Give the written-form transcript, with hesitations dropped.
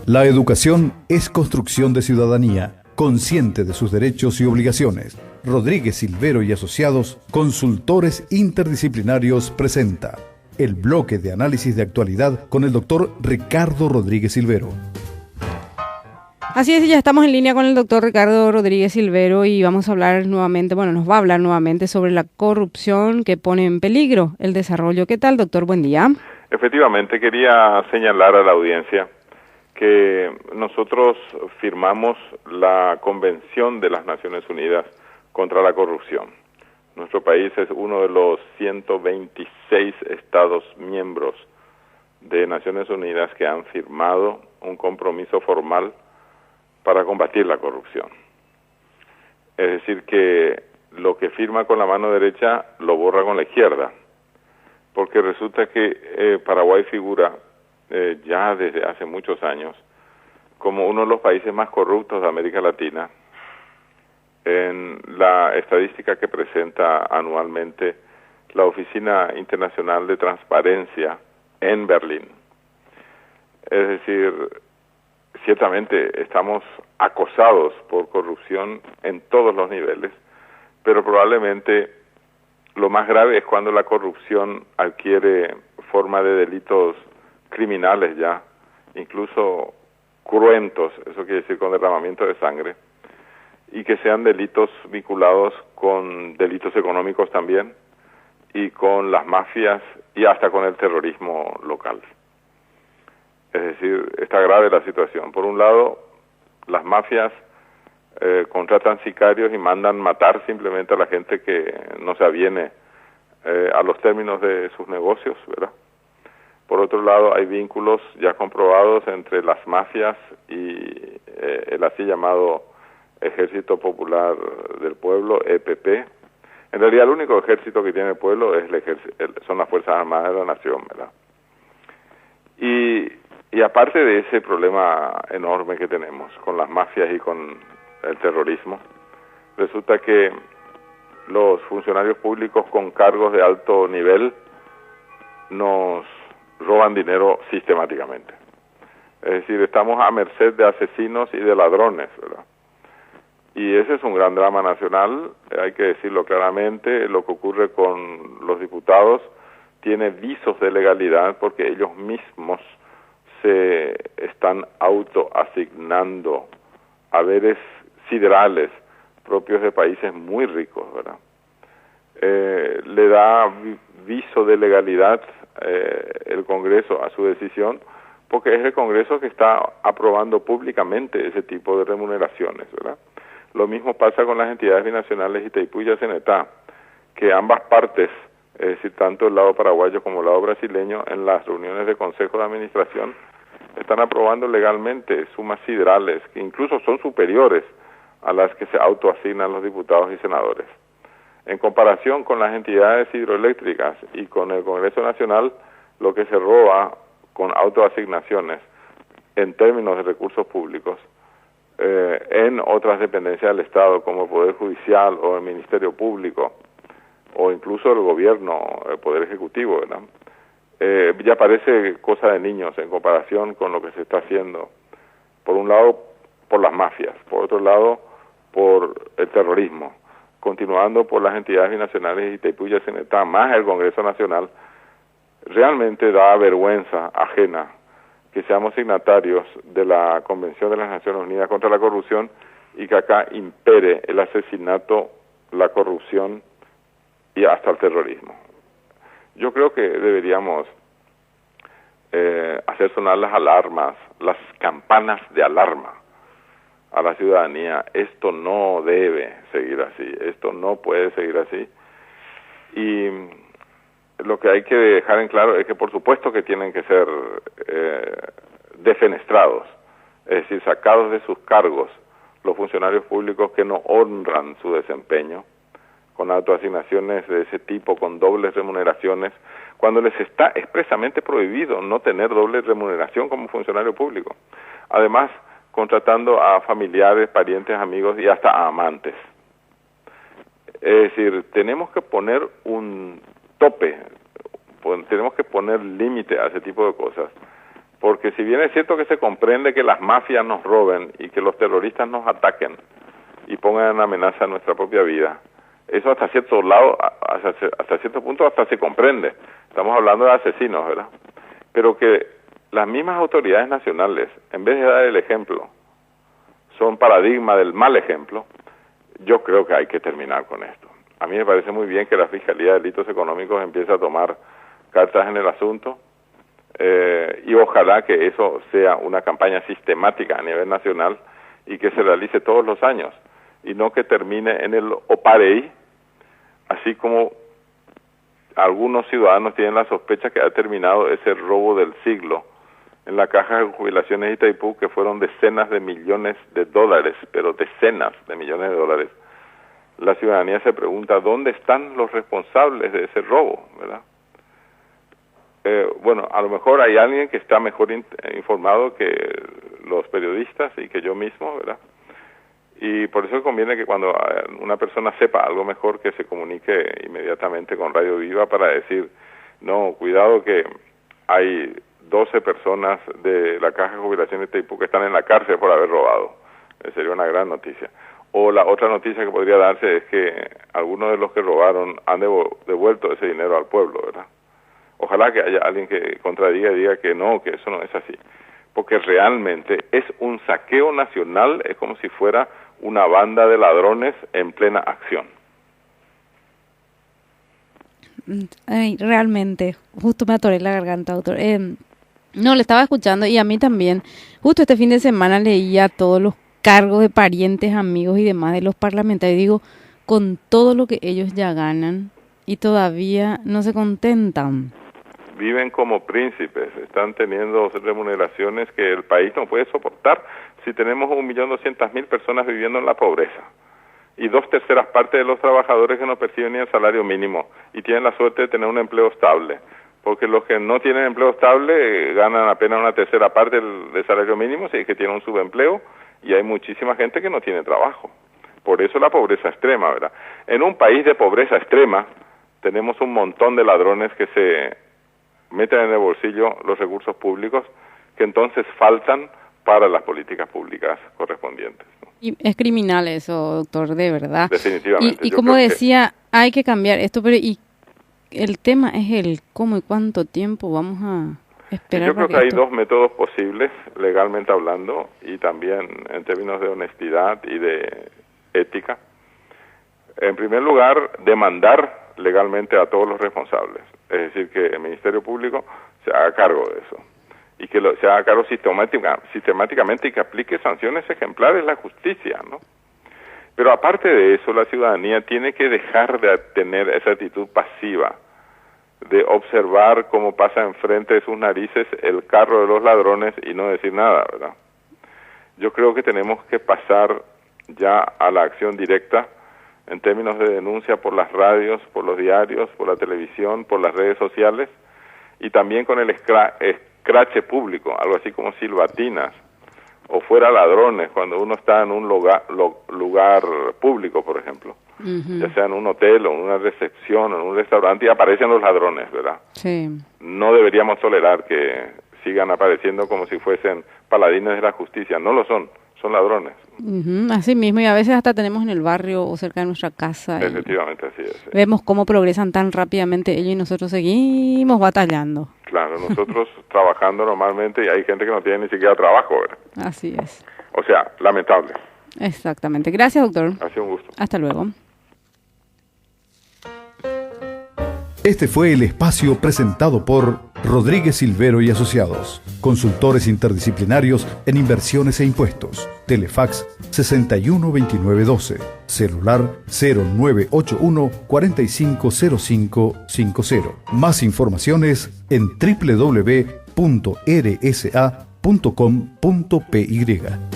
La educación es construcción de ciudadanía, consciente de sus derechos y obligaciones. Rodríguez Silvero y Asociados, consultores interdisciplinarios, presenta el bloque de análisis de actualidad con el doctor Ricardo Rodríguez Silvero. Así es, ya estamos en línea con el doctor Ricardo Rodríguez Silvero y vamos a hablar nuevamente, nos va a hablar nuevamente sobre la corrupción que pone en peligro el desarrollo. ¿Qué tal, doctor? Buen día. Efectivamente, quería señalar a la audiencia que nosotros firmamos la Convención de las Naciones Unidas contra la Corrupción. Nuestro país es uno de los 126 Estados miembros de Naciones Unidas que han firmado un compromiso formal para combatir la corrupción. Es decir, que lo que firma con la mano derecha lo borra con la izquierda, porque resulta que Paraguay figura ya desde hace muchos años como uno de los países más corruptos de América Latina en la estadística que presenta anualmente la Oficina Internacional de Transparencia en Berlín. Es decir, ciertamente estamos acosados por corrupción en todos los niveles, pero probablemente lo más grave es cuando la corrupción adquiere forma de delitos criminales ya, incluso cruentos, eso quiere decir con derramamiento de sangre, y que sean delitos vinculados con delitos económicos también, y con las mafias y hasta con el terrorismo local. Es decir, está grave la situación. Por un lado, las mafias contratan sicarios y mandan matar simplemente a la gente que no se aviene a los términos de sus negocios, ¿verdad? Por otro lado, hay vínculos ya comprobados entre las mafias y el así llamado Ejército Popular del Pueblo, EPP. En realidad, el único ejército que tiene el pueblo es son las Fuerzas Armadas de la Nación, ¿verdad? Y aparte de ese problema enorme que tenemos con las mafias y con el terrorismo, resulta que los funcionarios públicos con cargos de alto nivel nos roban dinero sistemáticamente. Es decir, estamos a merced de asesinos y de ladrones, ¿verdad? Y ese es un gran drama nacional, hay que decirlo claramente. Lo que ocurre con los diputados tiene visos de legalidad porque ellos mismos se están autoasignando haberes siderales propios de países muy ricos, ¿verdad? Le da viso de legalidad el Congreso a su decisión, porque es el Congreso que está aprobando públicamente ese tipo de remuneraciones, ¿verdad? Lo mismo pasa con las entidades binacionales Itaipú y Yacenetá, que ambas partes, es decir, tanto el lado paraguayo como el lado brasileño, en las reuniones de consejo de administración, están aprobando legalmente sumas siderales, que incluso son superiores a las que se autoasignan los diputados y senadores. En comparación con las entidades hidroeléctricas y con el Congreso Nacional, lo que se roba con autoasignaciones en términos de recursos públicos, en otras dependencias del Estado, como el Poder Judicial o el Ministerio Público, o incluso el gobierno, el Poder Ejecutivo, ¿verdad? Ya parece cosa de niños en comparación con lo que se está haciendo, por un lado, por las mafias, por otro lado, por el terrorismo, continuando por las entidades binacionales Itaipú y Yacenetá, más el Congreso Nacional. Realmente da vergüenza ajena que seamos signatarios de la Convención de las Naciones Unidas contra la Corrupción y que acá impere el asesinato, la corrupción y hasta el terrorismo. Yo creo que deberíamos hacer sonar las alarmas, las campanas de alarma a la ciudadanía. Esto no debe seguir así, esto no puede seguir así. Y lo que hay que dejar en claro es que por supuesto que tienen que ser defenestrados, es decir, sacados de sus cargos los funcionarios públicos que no honran su desempeño con autoasignaciones de ese tipo, con dobles remuneraciones, cuando les está expresamente prohibido no tener doble remuneración como funcionario público. Además, contratando a familiares, parientes, amigos y hasta a amantes. Es decir, tenemos que poner un tope, tenemos que poner límite a ese tipo de cosas, Porque si bien es cierto que se comprende que las mafias nos roben y que los terroristas nos ataquen y pongan en amenaza nuestra propia vida, eso hasta cierto lado, hasta cierto punto hasta se comprende. Estamos hablando de asesinos, ¿verdad? Pero que las mismas autoridades nacionales, en vez de dar el ejemplo, son paradigma del mal ejemplo, yo creo que hay que terminar con esto. A mí me parece muy bien que la Fiscalía de Delitos Económicos empiece a tomar cartas en el asunto, y ojalá que eso sea una campaña sistemática a nivel nacional y que se realice todos los años, y no que termine en el oparei, así como algunos ciudadanos tienen la sospecha que ha terminado ese robo del siglo en la Caja de Jubilaciones de Itaipú, que fueron decenas de millones de dólares, pero decenas de millones de dólares. La ciudadanía se pregunta, ¿dónde están los responsables de ese robo?, ¿verdad? Bueno, a lo mejor hay alguien que está mejor informado que los periodistas y que yo mismo, ¿verdad? Y por eso conviene que cuando una persona sepa algo mejor, que se comunique inmediatamente con Radio Viva para decir, no, cuidado que hay 12 personas de la Caja de Jubilaciones de Itaipú que están en la cárcel por haber robado. Sería una gran noticia. O la otra noticia que podría darse es que algunos de los que robaron han devuelto ese dinero al pueblo, ¿verdad? Ojalá que haya alguien que contradiga y diga que no, que eso no es así. Porque realmente es un saqueo nacional, es como si fuera una banda de ladrones en plena acción. Ay, realmente, justo me atoré la garganta, doctor. No, le estaba escuchando y a mí también. Justo este fin de semana leía todos los cargos de parientes, amigos y demás de los parlamentarios. Digo, con todo lo que ellos ya ganan y todavía no se contentan. Viven como príncipes, están teniendo remuneraciones que el país no puede soportar si tenemos 1.200.000 personas viviendo en la pobreza y 2/3 partes de los trabajadores que no perciben ni el salario mínimo y tienen la suerte de tener un empleo estable, porque los que no tienen empleo estable ganan apenas 1/3 parte del salario mínimo, si es que tienen un subempleo, y hay muchísima gente que no tiene trabajo. Por eso la pobreza extrema, ¿verdad? En un país de pobreza extrema tenemos un montón de ladrones que se meten en el bolsillo los recursos públicos que entonces faltan para las políticas públicas correspondientes, ¿no? Y es criminal eso, doctor, de verdad. Definitivamente. Y como decía, hay que cambiar esto, pero y el tema es el cómo y cuánto tiempo vamos a esperar. Yo creo que hay dos métodos posibles, legalmente hablando, y también en términos de honestidad y de ética. En primer lugar, demandar legalmente a todos los responsables, es decir, que el Ministerio Público se haga cargo de eso y que se haga cargo sistemáticamente y que aplique sanciones ejemplares la justicia, ¿no? Pero aparte de eso, la ciudadanía tiene que dejar de tener esa actitud pasiva de observar cómo pasa enfrente de sus narices el carro de los ladrones y no decir nada, ¿verdad? Yo creo que tenemos que pasar ya a la acción directa en términos de denuncia por las radios, por los diarios, por la televisión, por las redes sociales, y también con el escrache público, algo así como silbatinas, o fuera ladrones, cuando uno está en un lugar público, por ejemplo, ya sea en un hotel o en una recepción o en un restaurante, y aparecen los ladrones, ¿verdad? Sí. No deberíamos tolerar que sigan apareciendo como si fuesen paladines de la justicia. No lo son ladrones. Así mismo, y a veces hasta tenemos en el barrio o cerca de nuestra casa. Efectivamente, así es. Sí. Vemos cómo progresan tan rápidamente ellos y nosotros seguimos batallando. Claro, nosotros trabajando normalmente y hay gente que no tiene ni siquiera trabajo, ¿verdad? Así es. O sea, lamentable. Exactamente. Gracias, doctor. Ha sido un gusto. Hasta luego. Este fue el espacio presentado por Rodríguez Silvero y Asociados, consultores interdisciplinarios en inversiones e impuestos. Telefax 612912, celular 0981 450550. Más informaciones en www.rsa.com.py.